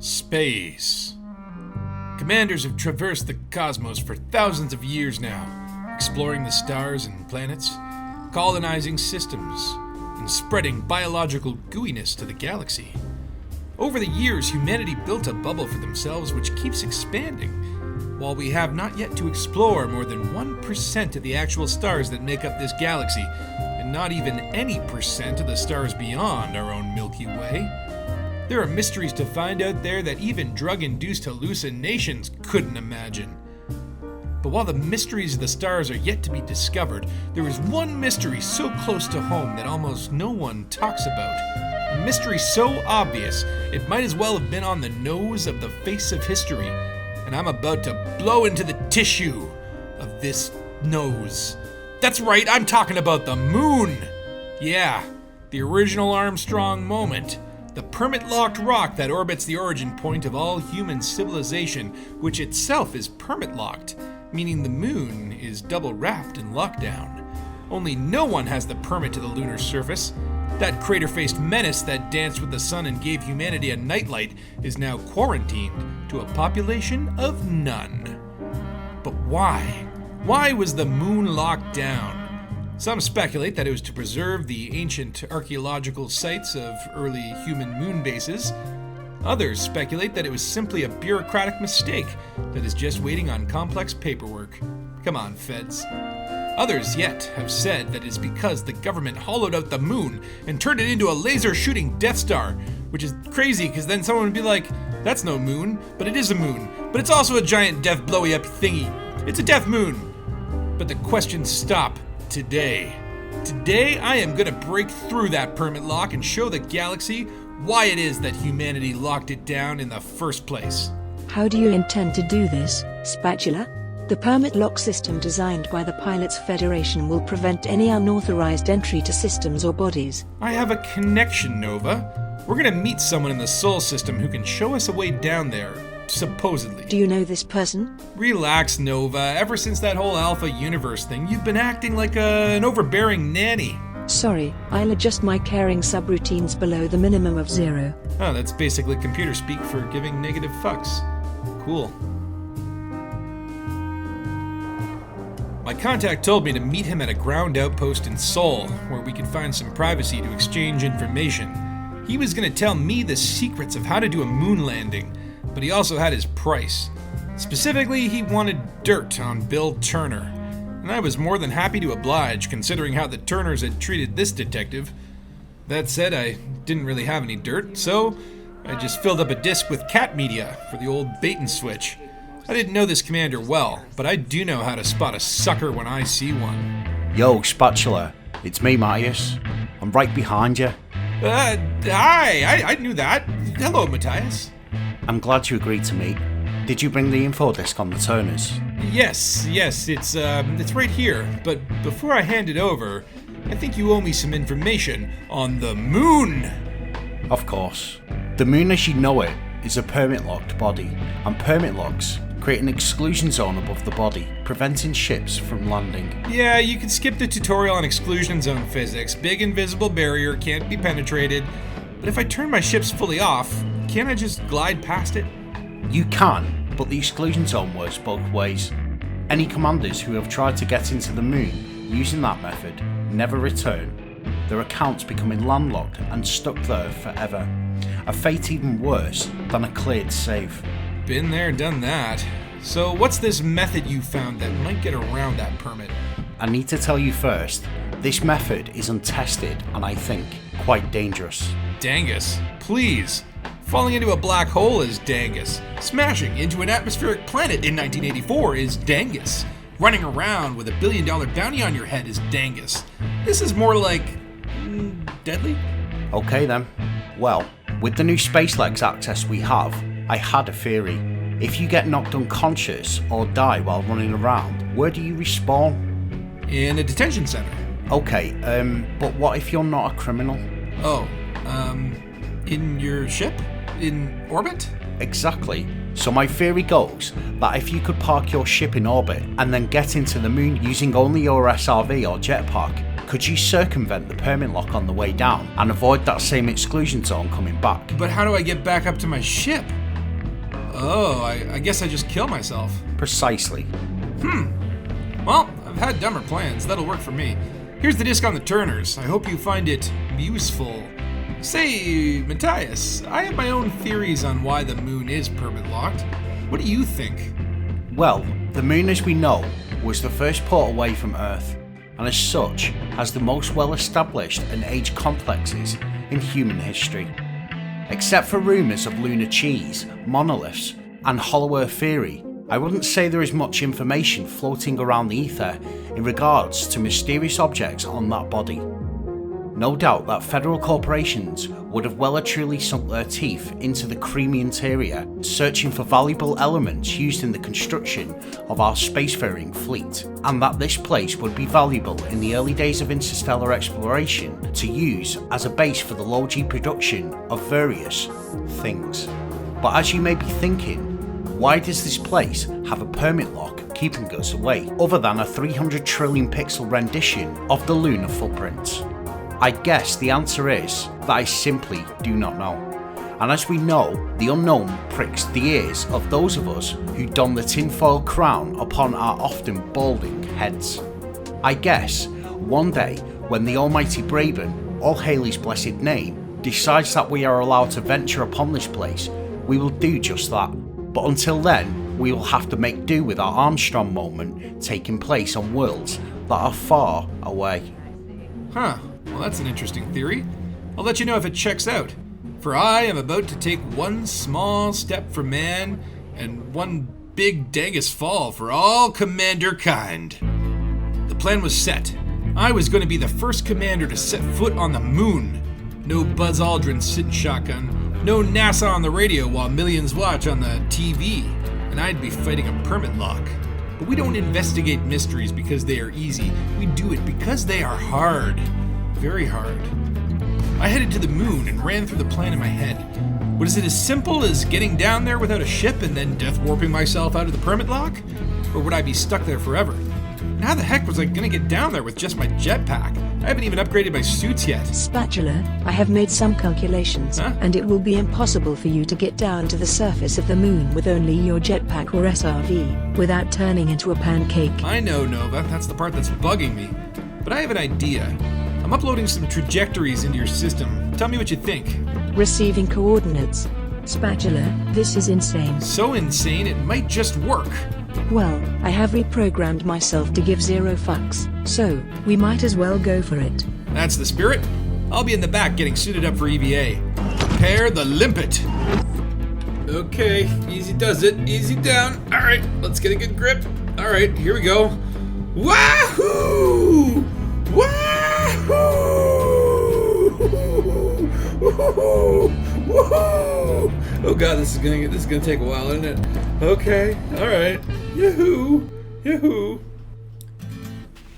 Space. Commanders have traversed the cosmos for thousands of years now, exploring the stars and planets, colonizing systems, and spreading biological gooiness to the galaxy. Over the years, humanity built a bubble for themselves which keeps expanding, while we have not yet to explore more than 1% of the actual stars that make up this galaxy, and not even any percent of the stars beyond our own Milky Way. There are mysteries to find out there that even drug-induced hallucinations couldn't imagine. But while the mysteries of the stars are yet to be discovered, there is one mystery so close to home that almost no one talks about. A mystery so obvious, it might as well have been on the nose of the face of history. And I'm about to blow into the tissue of this nose. That's right, I'm talking about the moon! Yeah, the original Armstrong Moment. The permit-locked rock that orbits the origin point of all human civilization, which itself is permit-locked, meaning the moon is double-wrapped in lockdown. Only no one has the permit to the lunar surface. That crater-faced menace that danced with the sun and gave humanity a nightlight is now quarantined to a population of none. But why? Why was the moon locked down? Some speculate that it was to preserve the ancient archaeological sites of early human moon bases. Others speculate that it was simply a bureaucratic mistake that is just waiting on complex paperwork. Come on, feds. Others yet have said that it is because the government hollowed out the moon and turned it into a laser-shooting Death Star, which is crazy because then someone would be like, that's no moon, but it is a moon. But it's also a giant death blowy-up thingy. It's a death moon. But the questions stop today. Today, I am going to break through that permit lock and show the galaxy why it is that humanity locked it down in the first place. How do you intend to do this, Spatula? The permit lock system designed by the Pilots Federation will prevent any unauthorized entry to systems or bodies. I have a connection, Nova. We're going to meet someone in the Sol system who can show us a way down there. Supposedly. Do you know this person? Relax, Nova. Ever since that whole Alpha Universe thing, you've been acting like an overbearing nanny. Sorry, I'll adjust my caring subroutines below the minimum of 0. Oh, that's basically computer speak for giving negative fucks. Cool. My contact told me to meet him at a ground outpost in Sol, where we could find some privacy to exchange information. He was going to tell me the secrets of how to do a moon landing, but he also had his price. Specifically, he wanted dirt on Bill Turner, and I was more than happy to oblige, considering how the Turners had treated this detective. That said, I didn't really have any dirt, so I just filled up a disc with cat media for the old bait and switch. I didn't know this commander well, but I do know how to spot a sucker when I see one. Yo, Spatula, it's me, Matthias. I'm right behind you. Hi, I knew that. Hello, Matthias. I'm glad you agreed to meet. Did you bring the info disc on the Turners? Yes, it's right here. But before I hand it over, I think you owe me some information on the moon. Of course. The moon as you know it is a permit-locked body, and permit locks create an exclusion zone above the body, preventing ships from landing. Yeah, you can skip the tutorial on exclusion zone physics. Big invisible barrier, can't be penetrated. But if I turn my ships fully off, can't I just glide past it? You can, but the exclusion zone works both ways. Any commanders who have tried to get into the moon using that method never return, their accounts becoming landlocked and stuck there forever. A fate even worse than a cleared save. Been there, done that. So what's this method you found that might get around that permit? I need to tell you first, this method is untested and I think quite dangerous. Dangus, please. Falling into a black hole is Dangus. Smashing into an atmospheric planet in 1984 is Dangus. Running around with $1 billion bounty on your head is Dangus. This is more like... deadly? Okay then. Well, with the new SpaceLex access we have, I had a theory. If you get knocked unconscious or die while running around, where do you respawn? In a detention center. Okay, but what if you're not a criminal? Oh, in your ship? In orbit? Exactly. So my theory goes that if you could park your ship in orbit and then get into the moon using only your SRV or jetpack, could you circumvent the permit lock on the way down and avoid that same exclusion zone coming back? But how do I get back up to my ship? Oh, I guess I just kill myself. Precisely. Well, I've had dumber plans. That'll work for me. Here's the disc on the turners. I hope you find it useful. Say, Matthias, I have my own theories on why the moon is permit locked. What do you think? Well, the moon as we know was the first port away from Earth, and as such has the most well-established and aged complexes in human history. Except for rumours of lunar cheese, monoliths, and hollow earth theory, I wouldn't say there is much information floating around the ether in regards to mysterious objects on that body. No doubt that federal corporations would have well and truly sunk their teeth into the creamy interior, searching for valuable elements used in the construction of our spacefaring fleet, and that this place would be valuable in the early days of interstellar exploration to use as a base for the low-G production of various things. But as you may be thinking, why does this place have a permit lock keeping us away, other than a 300 trillion pixel rendition of the lunar footprints? I guess the answer is that I simply do not know. And as we know, the unknown pricks the ears of those of us who don the tinfoil crown upon our often balding heads. I guess one day when the almighty Braben, all hail his blessed name, decides that we are allowed to venture upon this place, we will do just that. But until then, we will have to make do with our Armstrong moment taking place on worlds that are far away. Huh, well that's an interesting theory. I'll let you know if it checks out. For I am about to take one small step for man and one big Dangus fall for all commander kind. The plan was set. I was going to be the first commander to set foot on the moon. No Buzz Aldrin sitting shotgun, no NASA on the radio while millions watch on the TV, and I'd be fighting a permit lock. But we don't investigate mysteries because they are easy. We do it because they are hard. Very hard. I headed to the moon and ran through the plan in my head. Was it as simple as getting down there without a ship and then death warping myself out of the permit lock? Or would I be stuck there forever? And how the heck was I gonna get down there with just my jetpack? I haven't even upgraded my suits yet. Spatula, I have made some calculations, and it will be impossible for you to get down to the surface of the moon with only your jetpack or SRV, without turning into a pancake. I know, Nova, that's the part that's bugging me. But I have an idea. I'm uploading some trajectories into your system. Tell me what you think. Receiving coordinates. Spatula, this is insane. So insane it might just work. Well, I have reprogrammed myself to give zero fucks, so we might as well go for it. That's the spirit. I'll be in the back getting suited up for EVA. Prepare the limpet. Okay, easy does it. Easy down. All right, let's get a good grip. All right, here we go. Wahoo! Wahoo! Woohoo! Woohoo! Oh god, this is gonna take a while, isn't it? Okay, all right. Yoo-hoo! Yoo-hoo!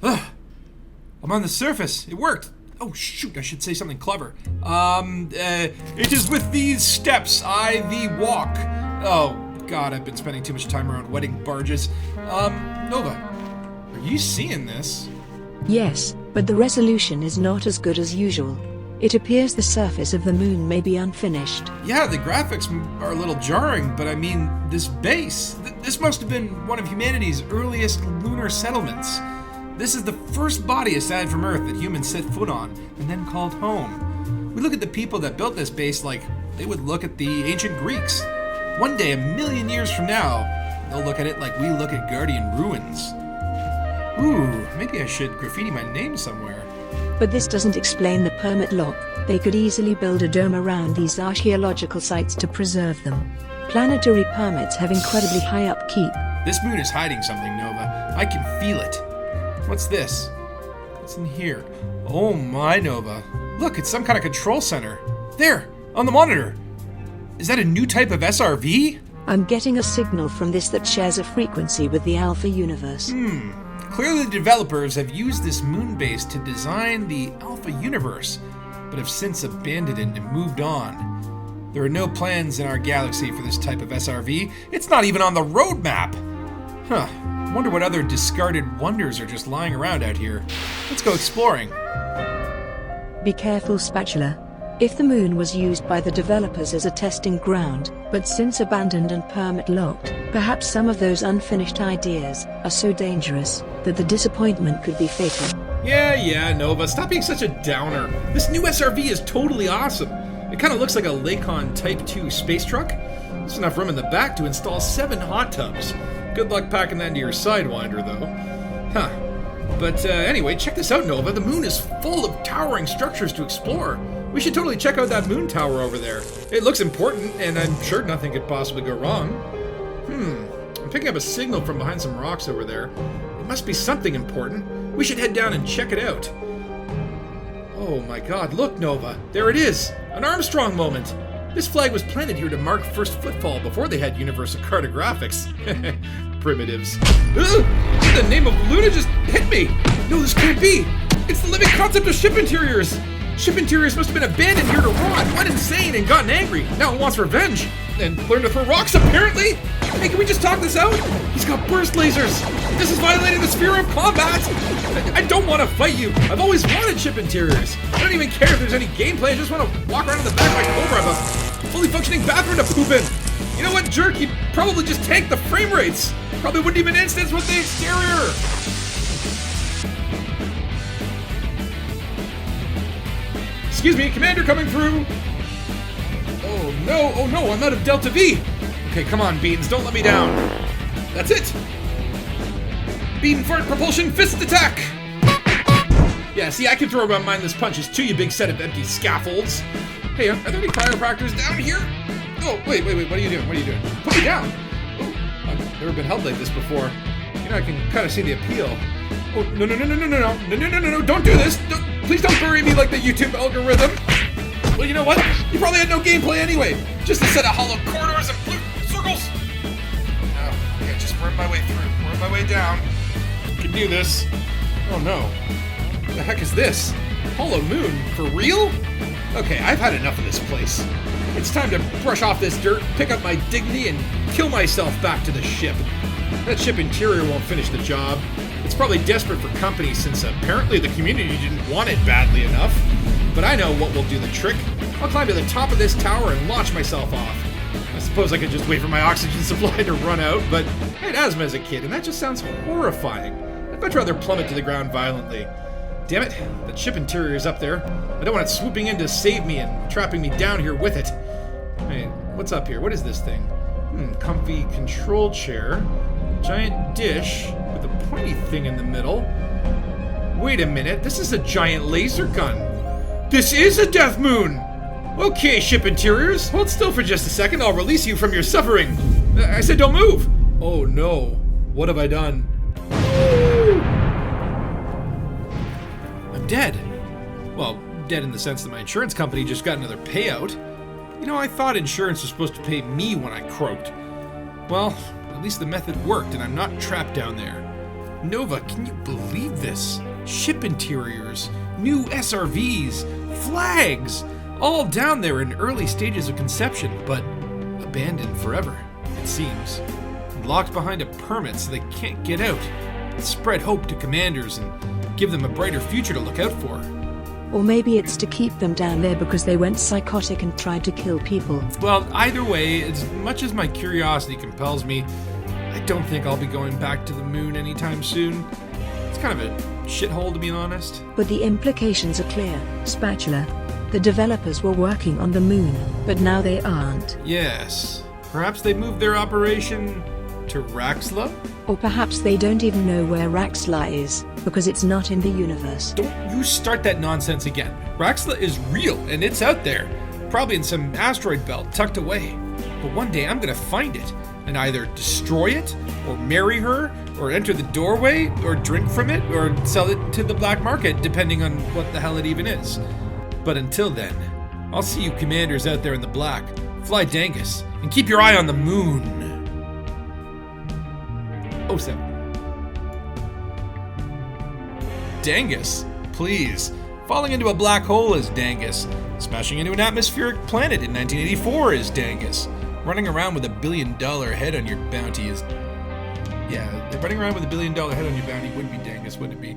I'm on the surface. It worked. Oh shoot! I should say something clever. It is with these steps I thee walk. Oh god, I've been spending too much time around wedding barges. Nova, are you seeing this? Yes, but the resolution is not as good as usual. It appears the surface of the moon may be unfinished. Yeah, the graphics are a little jarring, but I mean, this base, this must have been one of humanity's earliest lunar settlements. This is the first body aside from Earth that humans set foot on, and then called home. We look at the people that built this base like they would look at the ancient Greeks. One day, 1,000,000 years from now, they'll look at it like we look at Guardian ruins. Ooh, maybe I should graffiti my name somewhere. But this doesn't explain the permit lock. They could easily build a dome around these archaeological sites to preserve them. Planetary permits have incredibly high upkeep. This moon is hiding something, Nova. I can feel it. What's this? What's in here? Oh my, Nova. Look, it's some kind of control center. There, on the monitor. Is that a new type of SRV? I'm getting a signal from this that shares a frequency with the Alpha universe. Clearly the developers have used this moon base to design the Alpha universe, but have since abandoned it and moved on. There are no plans in our galaxy for this type of SRV. It's not even on the roadmap. Huh. Wonder what other discarded wonders are just lying around out here. Let's go exploring. Be careful, Spatula. If the moon was used by the developers as a testing ground, but since abandoned and permit-locked, perhaps some of those unfinished ideas are so dangerous that the disappointment could be fatal. Yeah, Nova, stop being such a downer. This new SRV is totally awesome. It kind of looks like a Lakon Type 2 space truck. There's enough room in the back to install 7 hot tubs. Good luck packing that into your Sidewinder, though. Huh. But anyway, check this out, Nova. The moon is full of towering structures to explore. We should totally check out that moon tower over there. It looks important, and I'm sure nothing could possibly go wrong. I'm picking up a signal from behind some rocks over there. It must be something important. We should head down and check it out. Oh my god, look, Nova. There it is. An Armstrong moment. This flag was planted here to mark first footfall before they had universal cartographics. Primitives. Ugh! The name of Luna just hit me! No, this can't be! It's the living concept of ship interiors! Ship interiors must have been abandoned here to rot, went insane, and gotten angry. Now it wants revenge. And learned to throw rocks, apparently! Hey, can we just talk this out? He's got burst lasers! This is violating the sphere of combat! I don't want to fight you! I've always wanted ship interiors! I don't even care if there's any gameplay, I just want to walk around in the back of my Cobra. I have a fully functioning bathroom to poop in! You know what, jerk? You'd probably just tank the frame rates! Probably wouldn't even instance with the exterior! Excuse me, Commander coming through! Oh no, I'm out of Delta V! Okay, come on, Beans, don't let me down. That's it! Bean fart propulsion fist attack! Yeah, see, I can throw around mindless punches too, you big set of empty scaffolds. Hey, are there any chiropractors down here? Oh, wait, what are you doing? Put me down! Oh, I've never been held like this before. You know, I can kind of see the appeal. Oh, no, don't do this! Please don't bury me like the YouTube algorithm! Well, you know what? You probably had no gameplay anyway! Just a set of hollow corridors and blue circles! Oh, okay, just worm my way through, worm my way down. I can do this. Oh no. What the heck is this? Hollow Moon? For real? Okay, I've had enough of this place. It's time to brush off this dirt, pick up my dignity, and kill myself back to the ship. That ship interior won't finish the job. It's probably desperate for company since apparently the community didn't want it badly enough. But I know what will do the trick. I'll climb to the top of this tower and launch myself off. I suppose I could just wait for my oxygen supply to run out, but I had asthma as a kid, and that just sounds horrifying. I'd much rather plummet to the ground violently. Damn it, that ship interior is up there. I don't want it swooping in to save me and trapping me down here with it. Hey, what's up here? What is this thing? Comfy control chair. Giant dish with a pointy thing in the middle. Wait a minute, this is a giant laser gun. This is a death moon! Okay, ship interiors, hold still for just a second, I'll release you from your suffering. I said don't move! Oh no, what have I done? I'm dead. Well, dead in the sense that my insurance company just got another payout. You know, I thought insurance was supposed to pay me when I croaked. Well, at least the method worked and I'm not trapped down there. Nova, can you believe this? Ship interiors, new SRVs, flags, all down there in early stages of conception, but abandoned forever, it seems. Locked behind a permit so they can't get out. Spread hope to commanders and give them a brighter future to look out for. Or maybe it's to keep them down there because they went psychotic and tried to kill people. Well, either way, as much as my curiosity compels me, I don't think I'll be going back to the moon anytime soon. It's kind of a shithole, to be honest. But the implications are clear, Spatula. The developers were working on the moon, but now they aren't. Yes. Perhaps they moved their operation to Raxla? Or perhaps they don't even know where Raxla is, because it's not in the universe. Don't you start that nonsense again. Raxla is real, and it's out there. Probably in some asteroid belt tucked away. But one day I'm gonna find it, and either destroy it, or marry her, or enter the doorway, or drink from it, or sell it to the black market, depending on what the hell it even is. But until then, I'll see you commanders out there in the black. Fly Dangus, and keep your eye on the moon. 07. Dangus, please. Falling into a black hole is Dangus. Smashing into an atmospheric planet in 1984 is Dangus. Running around with $1 billion head on your bounty is... Yeah, running around with $1 billion head on your bounty would be Dangus, wouldn't it be?